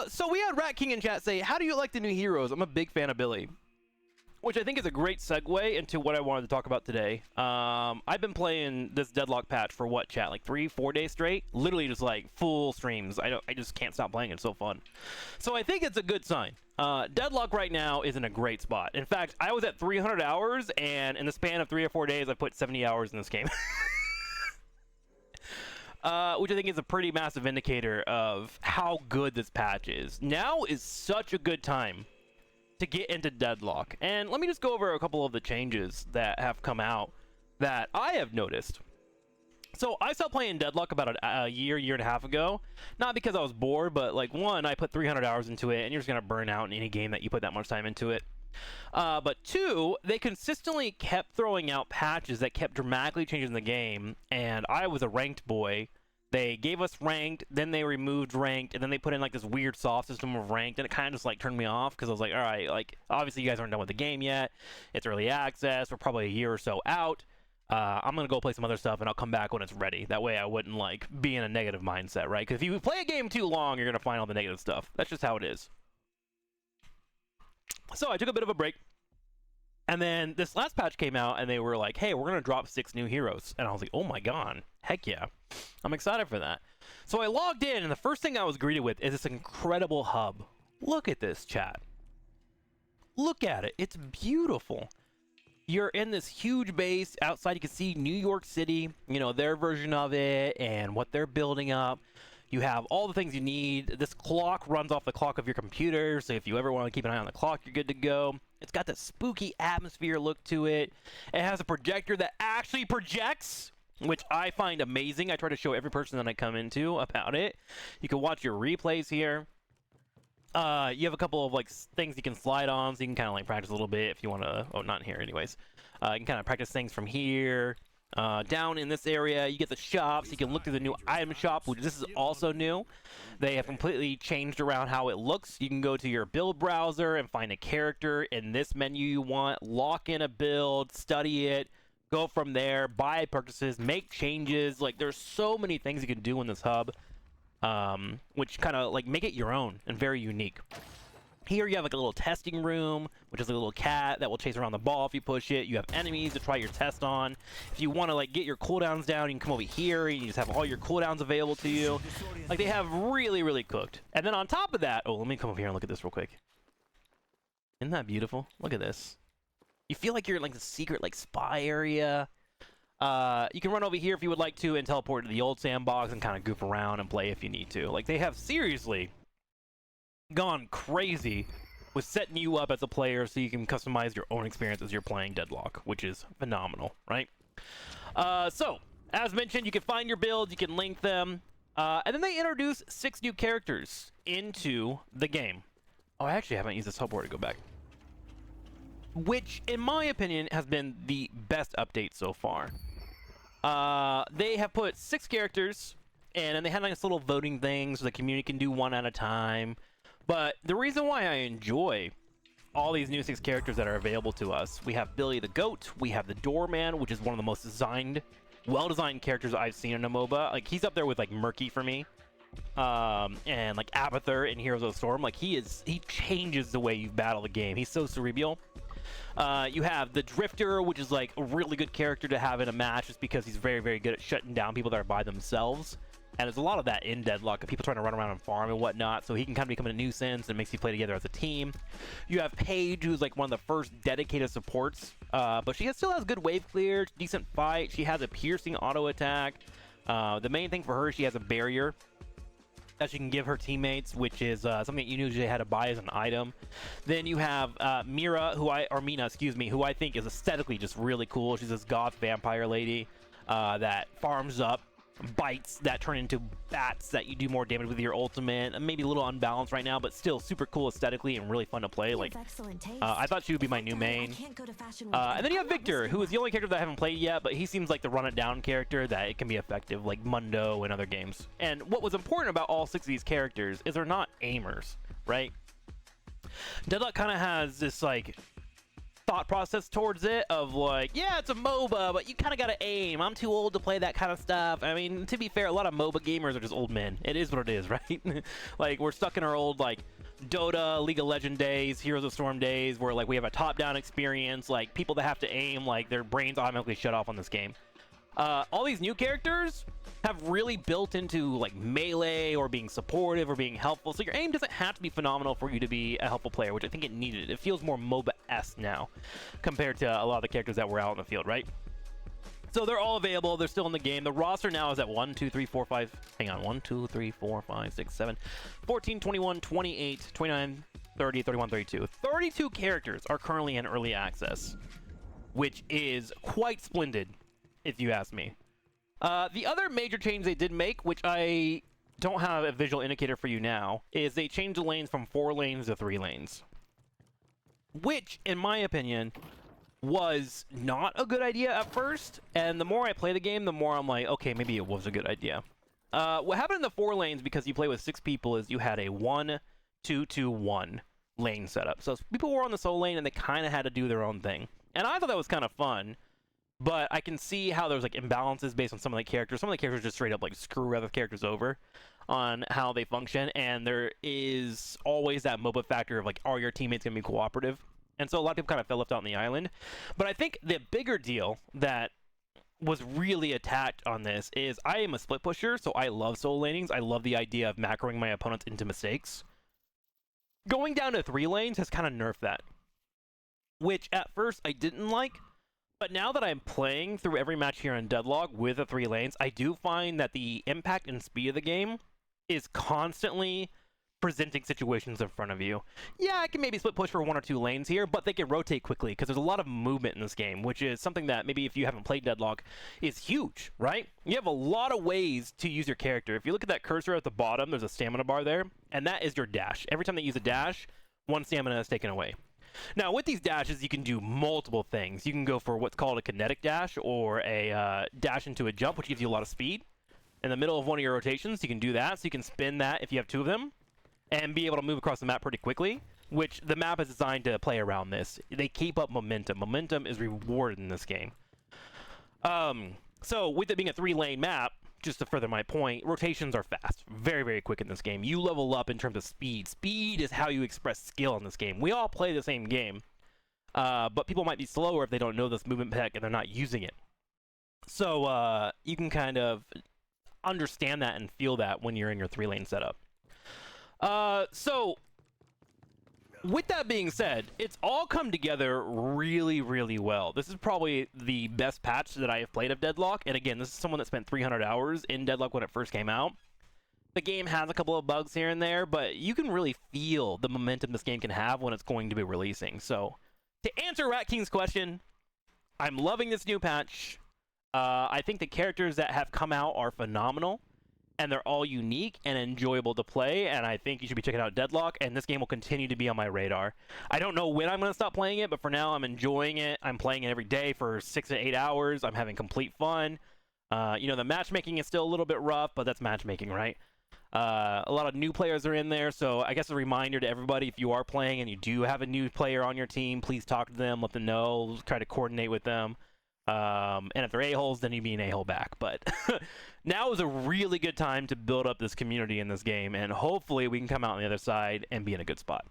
So we had Rat King in chat say, how do you like the new heroes? I'm a big fan of Billy. Which I think is a great segue into what I wanted to talk about today. I've been playing this Deadlock patch for what, chat? Like 3-4 days straight? Literally just like full streams. I just can't stop playing it. It's so fun. So I think it's a good sign. Deadlock right now is in a great spot. In fact, I was at 300 hours, and in the span of 3 or 4 days, I put 70 hours in this game. Which I think is a pretty massive indicator of how good this patch is. Now is such a good time to get into Deadlock. And let me just go over a couple of the changes that have come out that I have noticed. So I stopped playing Deadlock about a year and a half ago. Not because I was bored, but like, one, I put 300 hours into it, and you're just gonna burn out in any game that you put that much time into it. But two, they consistently kept throwing out patches that kept dramatically changing the game, and I was a ranked boy. They gave us ranked, then they removed ranked, and then they put in like this weird soft system of ranked, and it kind of just like turned me off because I was like, all right, like obviously you guys aren't done with the game yet. It's early access. We're probably a year or so out. I'm gonna go play some other stuff, and I'll come back when it's ready. That way I wouldn't like be in a negative mindset, right? Because if you play a game too long, you're gonna find all the negative stuff. That's just how it is. So I took a bit of a break. And then this last patch came out, and they were like, hey, we're going to drop 6 new heroes. And I was like, oh my god, heck yeah. I'm excited for that. So I logged in, and the first thing I was greeted with is this incredible hub. Look at this, chat. Look at it. It's beautiful. You're in this huge base. Outside, you can see New York City, you know, their version of it and what they're building up. You have all the things you need. This clock runs off the clock of your computer, so if you ever want to keep an eye on the clock, you're good to go. It's got that spooky atmosphere look to it. It has a projector that actually projects, which I find amazing. I try to show every person that I come into about it. You can watch your replays here. You have a couple of like things you can slide on, so you can kind of like practice a little bit if you want to. Oh, not here, anyways. You can kind of practice things from here. Down in this area, you get the shops. You can look through the new item shop, which this is also new. They have completely changed around how it looks. You can go to your build browser and find a character in this menu you want, lock in a build, study it, go from there, buy purchases, make changes. Like, there's so many things you can do in this hub, which kind of like make it your own and very unique. Here you have like a little testing room, which is a little cat that will chase around the ball if you push it. You have enemies to try your test on. If you want to like get your cooldowns down, you can come over here and you just have all your cooldowns available to you. Like, they have really cooked. And then on top of that, oh, let me come over here and look at this real quick. Isn't that beautiful? Look at this. You feel like you're in like the secret like spy area. You can run over here if you would like to and teleport to the old sandbox and kind of goof around and play if you need to. Like, they have seriously gone crazy with setting you up as a player so you can customize your own experience as you're playing Deadlock, which is phenomenal, right? So, as mentioned, you can find your builds, you can link them, and then they introduce 6 new characters into the game. Oh, I actually haven't used this hub board to go back. Which, in my opinion, has been the best update so far. They have put 6 characters, and then they had like this little voting thing so the community can do one at a time. But the reason why I enjoy all these new 6 characters that are available to us, we have Billy the Goat, we have the Doorman, which is one of the most well-designed characters I've seen in a MOBA. Like, he's up there with like Murky for me, and like Abathur in Heroes of the Storm. Like, he changes the way you battle the game. He's so cerebral. You have the Drifter, which is like a really good character to have in a match just because he's very good at shutting down people that are by themselves. And there's a lot of that in Deadlock, of people trying to run around and farm and whatnot, so he can kind of become a nuisance and makes you play together as a team. You have Paige, who's like one of the first dedicated supports, but she still has good wave clear, decent fight. She has a piercing auto attack. The main thing for her, she has a barrier that she can give her teammates, which is something that you usually had to buy as an item. Then you have Mina, who I think is aesthetically just really cool. She's this goth vampire lady that farms up bites that turn into bats that you do more damage with your ultimate. Maybe a little unbalanced right now, but still super cool aesthetically and really fun to play. Like, I thought she would be my new main. And then you have Victor, who is the only character that I haven't played yet, but he seems like the run it down character that it can be effective, like Mundo and other games. And what was important about all 6 of these characters is they're not aimers, right? Deadlock kind of has this like thought process towards it of like, yeah, it's a MOBA, but you kind of gotta aim. I'm too old to play that kind of stuff. I mean, to be fair, a lot of MOBA gamers are just old men. It is what it is, right? Like, we're stuck in our old, like, Dota, League of Legends days, Heroes of Storm days, where, like, we have a top-down experience. Like, people that have to aim, like, their brains automatically shut off on this game. All these new characters have really built into like melee or being supportive or being helpful, so your aim doesn't have to be phenomenal for you to be a helpful player, which I think it needed. It feels more MOBA-esque now compared to a lot of the characters that were out in the field, right? So they're all available. They're still in the game. The roster now is at 1, 2, 3, 4, 5. Hang on. 1, 2, 3, 4, 5, 6, 7, 14, 21, 28, 29, 30, 31, 32. 32 characters are currently in early access, which is quite splendid, if you ask me. The other major change they did make, which I don't have a visual indicator for you now, is they changed the lanes from 4 lanes to 3 lanes. Which, in my opinion, was not a good idea at first. And the more I play the game, the more I'm like, okay, maybe it was a good idea. What happened in the 4 lanes, because you play with 6 people, is you had a 1, 2, 2, 1 lane setup. So people were on the solo lane, and they kind of had to do their own thing. And I thought that was kind of fun. But I can see how there's like imbalances based on some of the characters. Some of the characters just straight up like screw other characters over on how they function. And there is always that MOBA factor of like, are your teammates going to be cooperative? And so a lot of people kind of fell left out on the island. But I think the bigger deal that was really attacked on this is I am a split pusher, so I love solo lanings. I love the idea of macroing my opponents into mistakes. Going down to 3 lanes has kind of nerfed that, which at first I didn't like. But now that I'm playing through every match here in Deadlock with the 3 lanes, I do find that the impact and speed of the game is constantly presenting situations in front of you. Yeah, I can maybe split push for 1 or 2 lanes here, but they can rotate quickly because there's a lot of movement in this game, which is something that maybe if you haven't played Deadlock is huge, right? You have a lot of ways to use your character. If you look at that cursor at the bottom, there's a stamina bar there, and that is your dash. Every time they use a dash, 1 stamina is taken away. Now, with these dashes, you can do multiple things. You can go for what's called a kinetic dash or a dash into a jump, which gives you a lot of speed. In the middle of one of your rotations, you can do that. So you can spin that if you have 2 of them and be able to move across the map pretty quickly, which the map is designed to play around this. They keep up momentum. Momentum is rewarded in this game. So with it being a 3-lane map, just to further my point, rotations are fast. Very, very quick in this game. You level up in terms of speed. Speed is how you express skill in this game. We all play the same game, but people might be slower if they don't know this movement pack and they're not using it. So you can kind of understand that and feel that when you're in your 3-lane setup. So with that being said, it's all come together really, really well. This is probably the best patch that I have played of Deadlock. And again, this is someone that spent 300 hours in Deadlock when it first came out. The game has a couple of bugs here and there, but you can really feel the momentum this game can have when it's going to be releasing. So, to answer Rat King's question, I'm loving this new patch. I think the characters that have come out are phenomenal. And they're all unique and enjoyable to play, and I think you should be checking out Deadlock, and this game will continue to be on my radar. I don't know when I'm going to stop playing it, but for now I'm enjoying it. I'm playing it every day for 6 to 8 hours. I'm having complete fun. You know, the matchmaking is still a little bit rough, but that's matchmaking, right? A lot of new players are in there, so I guess a reminder to everybody, if you are playing and you do have a new player on your team, please talk to them, let them know, try to coordinate with them. And if they're a-holes, then you be an a-hole back. But now is a really good time to build up this community in this game, and hopefully we can come out on the other side and be in a good spot.